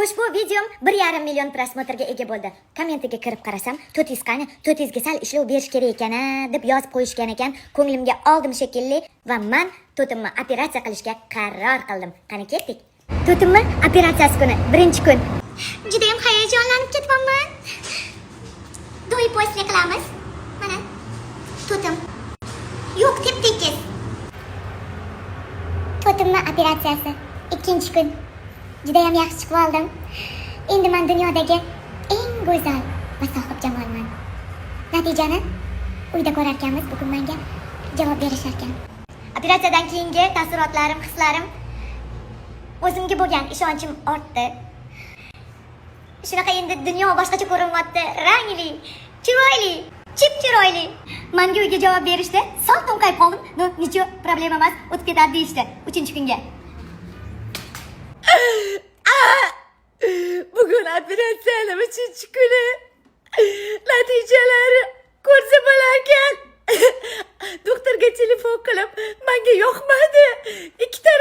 Ushbu videom 1,5 million prosmotrga ega bo'ldi. Kommentiga kirib qarasam, 400 qani, 400 ga sal ishlov berish kerak ekan deb yozib qo'yishgan ekan. Ko'nglimga oldim shekilli va men to'timni operatsiya qilishga qaror qildim. Qani ketdik. To'timni operatsiyasi kuni, birinchi kun. Juda ham hayajonlanib ketyapman. Do'y po'stlik qilamiz. Mana to'tim. Yo'q, tep-tekis. To'timni operatsiyasi ikkinchi kun. Juda ham yaxshi chiqib oldim. Endi men dunyodagi eng go'zal va sohibjamolman. Natijani uyda ko'rar ekanmiz, bugun menga javob berishar ekan. Operatsiyadan keyingi taassurotlarim, hislarim, o'zimga bo'lgan ishonchim ortdi. Shunaqa endi dunyo boshqacha ko'rinyapti. Rangli, chiroyli, chip-chiroyli. Menga uyga javob berishdi. Sal to'nqayib qoldim. No, nicho problema emas, o'tib ketadi deyishdi 3-kunga. Bugun operatsiyaning 3-kuni. Natijalari ko'rsa bo'larkan. Doktorga telefon qilib, menga yoqmadi. 2 ta